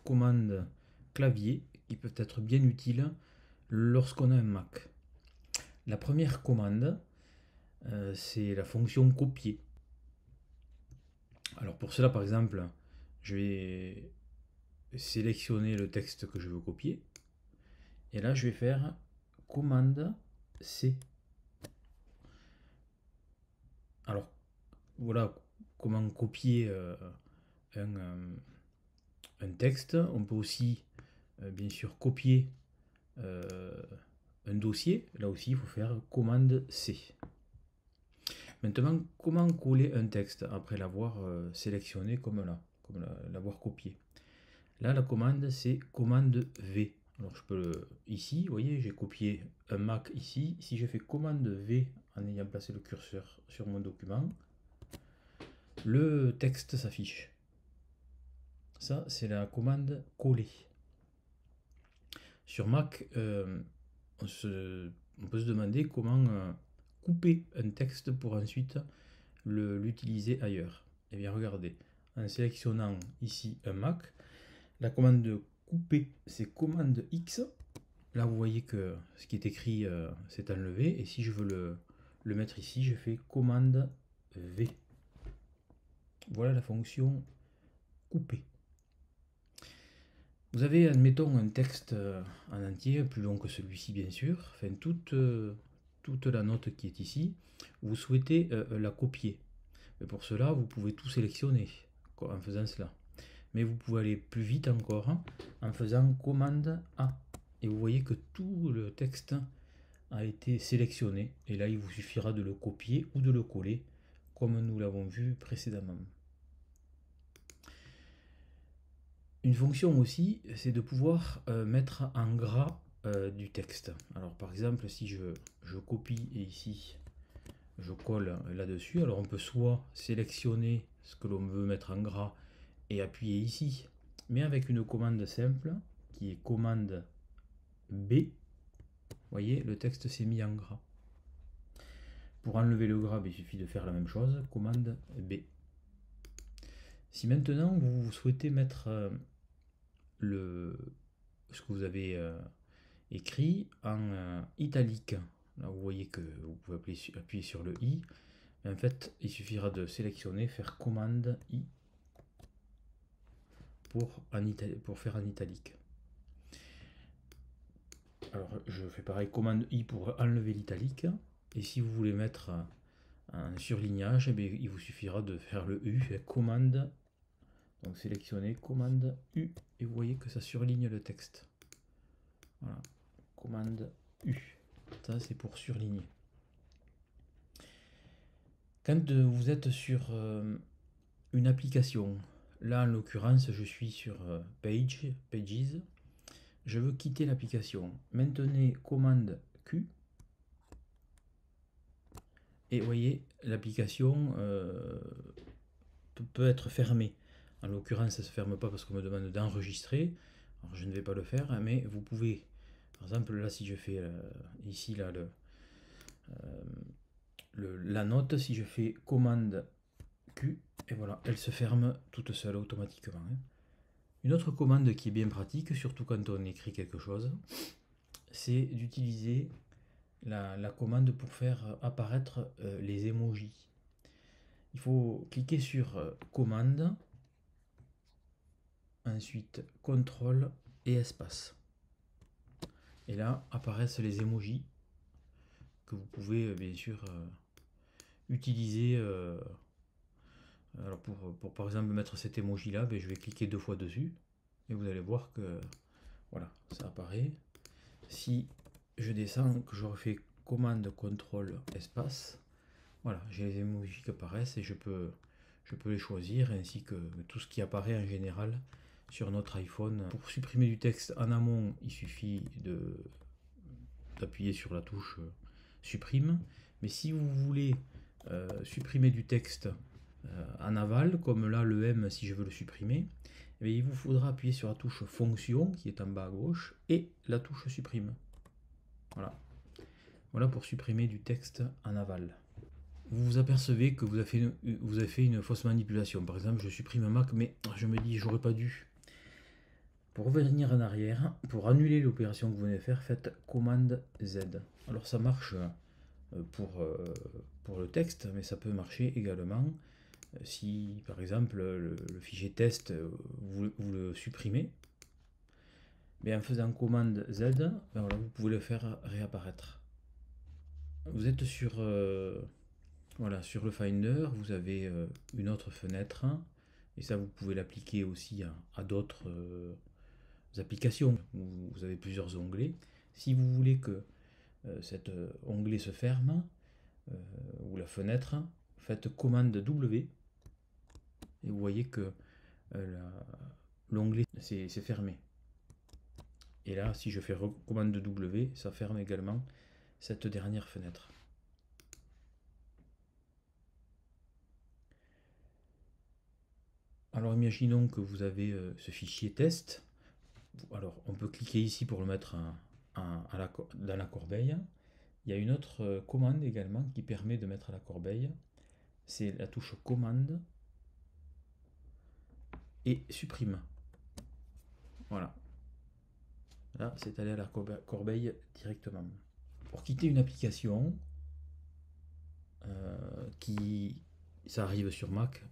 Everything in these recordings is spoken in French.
commandes clavier qui peuvent être bien utiles lorsqu'on a un Mac. La première commande, c'est la fonction copier. Alors pour cela, par exemple, je vais sélectionner le texte que je veux copier. Et là, je vais faire commande C. Alors, voilà comment copier un texte. On peut aussi, bien sûr, copier un dossier. Là aussi, il faut faire commande C. Maintenant, comment coller un texte après l'avoir sélectionné comme là, comme l'avoir copié? Là, la commande, c'est commande V. Alors, je peux ici, vous voyez, j'ai copié un Mac ici. Si je fais commande V en ayant placé le curseur sur mon document, le texte s'affiche. Ça, c'est la commande coller. Sur Mac, on peut se demander comment couper un texte pour ensuite l'utiliser ailleurs. Eh bien, regardez, en sélectionnant ici un Mac, la commande de couper, c'est commande X. Là, vous voyez que ce qui est écrit s'est enlevé. Et si je veux le mettre ici, je fais commande V. Voilà la fonction couper. Vous avez, admettons, un texte en entier, plus long que celui-ci, bien sûr. Enfin, toute la note qui est ici. Vous souhaitez la copier. Mais pour cela, vous pouvez tout sélectionner en faisant cela. Mais vous pouvez aller plus vite encore en faisant commande A. Et vous voyez que tout le texte a été sélectionné. Et là, il vous suffira de le copier ou de le coller, comme nous l'avons vu précédemment. Une fonction aussi, c'est de pouvoir mettre en gras du texte. Alors par exemple, si je copie et ici je colle là-dessus, alors on peut soit sélectionner ce que l'on veut mettre en gras et appuyer ici, mais avec une commande simple qui est commande B, vous voyez, le texte s'est mis en gras. Pour enlever le gras, il suffit de faire la même chose, commande B. Si maintenant vous souhaitez mettre ce que vous avez écrit en italique, là vous voyez que vous pouvez appuyer sur le I, mais en fait il suffira de sélectionner, faire commande I pour faire en italique. Alors je fais pareil, commande I pour enlever l'italique, et si vous voulez mettre un surlignage, eh il vous suffira de faire le U, commande, donc sélectionnez commande U, et vous voyez que ça surligne le texte. Voilà, commande U, ça c'est pour surligner. Quand vous êtes sur une application, là en l'occurrence je suis sur Pages, je veux quitter l'application. Maintenez commande Q. Et vous voyez, l'application peut être fermée. En l'occurrence, ça ne se ferme pas parce qu'on me demande d'enregistrer. Alors je ne vais pas le faire, mais vous pouvez. Par exemple, là, si je fais ici là, la note, si je fais commande Q, et voilà, elle se ferme toute seule automatiquement. Une autre commande qui est bien pratique, surtout quand on écrit quelque chose, c'est d'utiliser la commande pour faire apparaître les emojis. Il faut cliquer sur commande, ensuite contrôle et espace. Et là apparaissent les emojis que vous pouvez bien sûr utiliser. Alors pour par exemple mettre cet emoji là, je vais cliquer 2 fois dessus et vous allez voir que voilà, ça apparaît. Si je descends, que je refais commande, contrôle, espace, voilà, j'ai les emojis qui apparaissent et je peux les choisir, ainsi que tout ce qui apparaît en général sur notre iPhone. Pour supprimer du texte en amont, il suffit d'appuyer sur la touche supprime. Mais si vous voulez supprimer du texte en aval, comme là le M si je veux le supprimer, il vous faudra appuyer sur la touche fonction qui est en bas à gauche et la touche supprime. Voilà. Voilà pour supprimer du texte en aval. Vous vous apercevez que vous avez fait une fausse manipulation. Par exemple, je supprime un Mac, mais je me dis, j'aurais pas dû. Pour revenir en arrière, pour annuler l'opération que vous venez de faire, faites commande Z. Alors ça marche pour le texte, mais ça peut marcher également si par exemple le fichier test, vous le supprimez. Mais en faisant commande Z, ben voilà, vous pouvez le faire réapparaître. Vous êtes sur, voilà, sur le Finder, vous avez une autre fenêtre, et ça vous pouvez l'appliquer aussi à d'autres applications où vous avez plusieurs onglets. Si vous voulez que cet onglet se ferme, ou la fenêtre, faites commande W, et vous voyez que l'onglet s'est fermé. Et là, si je fais commande W, ça ferme également cette dernière fenêtre. Alors imaginons que vous avez ce fichier test. Alors on peut cliquer ici pour le mettre dans la corbeille. Il y a une autre commande également qui permet de mettre à la corbeille. C'est la touche commande et supprime. Voilà. Là, c'est allé à la corbeille directement. Pour quitter une application ça arrive sur Mac,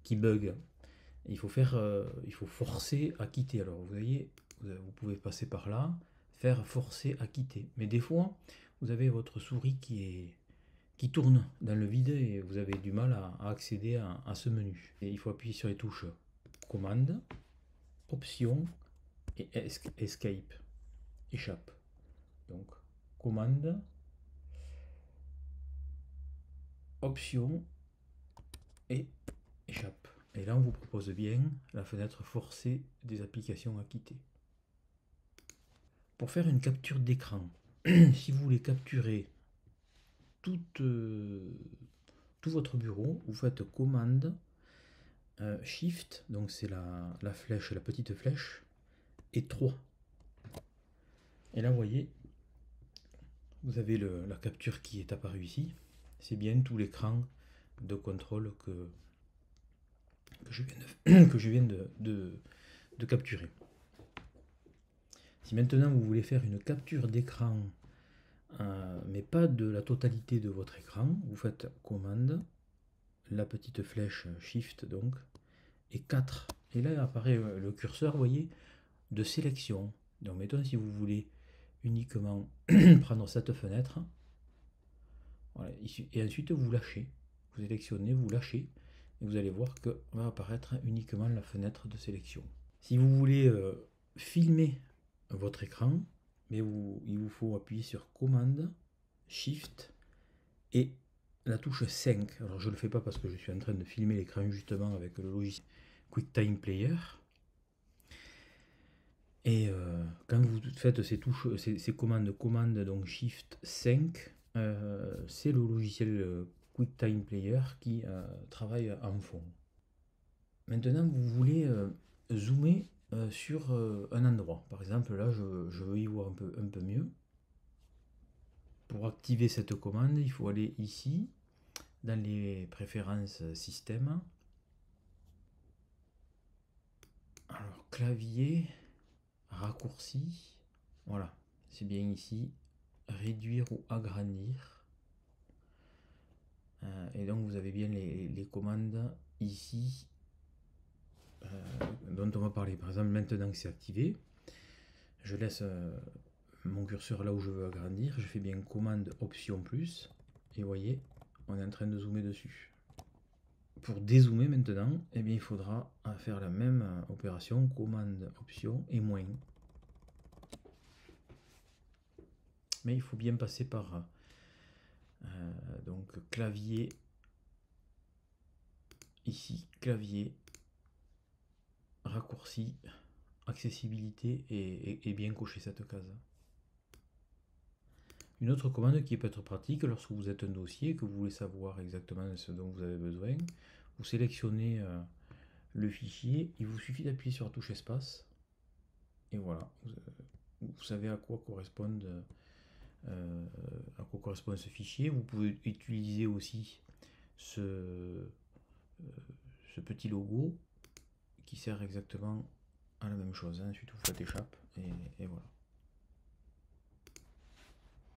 qui bug, il faut forcer à quitter. Alors vous voyez, vous pouvez passer par là, faire forcer à quitter. Mais des fois, vous avez votre souris qui tourne dans le vide et vous avez du mal à accéder à ce menu. Et il faut appuyer sur les touches commande, option et escape, échappe. Donc commande, option et échappe. Et là, on vous propose bien la fenêtre forcer des applications à quitter. Pour faire une capture d'écran, si vous voulez capturer tout votre bureau, vous faites commande Shift, donc c'est la flèche, la petite flèche, et 3. Et là, vous voyez, vous avez la capture qui est apparue ici. C'est bien tout l'écran de contrôle que je viens de capturer. Si maintenant vous voulez faire une capture d'écran, mais pas de la totalité de votre écran, vous faites commande, la petite flèche Shift donc, et 4. Et là apparaît le curseur, vous voyez, de sélection. Donc mettons si vous voulez uniquement prendre cette fenêtre, voilà, et ensuite vous lâchez, vous sélectionnez, vous lâchez, et vous allez voir que va apparaître uniquement la fenêtre de sélection. Si vous voulez filmer votre écran, mais il vous faut appuyer sur commande, Shift et la touche 5. Alors je ne le fais pas parce que je suis en train de filmer l'écran justement avec le logiciel QuickTime Player. Et quand vous faites ces touches, ces commandes, donc Shift 5, c'est le logiciel QuickTime Player qui travaille en fond. Maintenant, vous voulez zoomer sur un endroit. Par exemple, là, je veux y voir un peu mieux. Pour activer cette commande, il faut aller ici, dans les préférences système. Alors, clavier, raccourci, voilà, c'est bien ici, réduire ou agrandir. Et donc, vous avez bien les commandes ici, dont on va parler. Par exemple, maintenant que c'est activé, je laisse mon curseur là où je veux agrandir, je fais bien commande option plus, et vous voyez, on est en train de zoomer dessus. Pour dézoomer maintenant, eh bien, il faudra faire la même opération, commande option et moins. Mais il faut bien passer par donc clavier, ici, clavier, raccourci, accessibilité et bien cocher cette case. Une autre commande qui peut être pratique lorsque vous êtes un dossier, que vous voulez savoir exactement ce dont vous avez besoin, vous sélectionnez le fichier, il vous suffit d'appuyer sur la touche espace, et voilà, vous savez à quoi correspond ce fichier. Vous pouvez utiliser aussi ce petit logo qui sert exactement à la même chose. Ensuite vous faites échappe et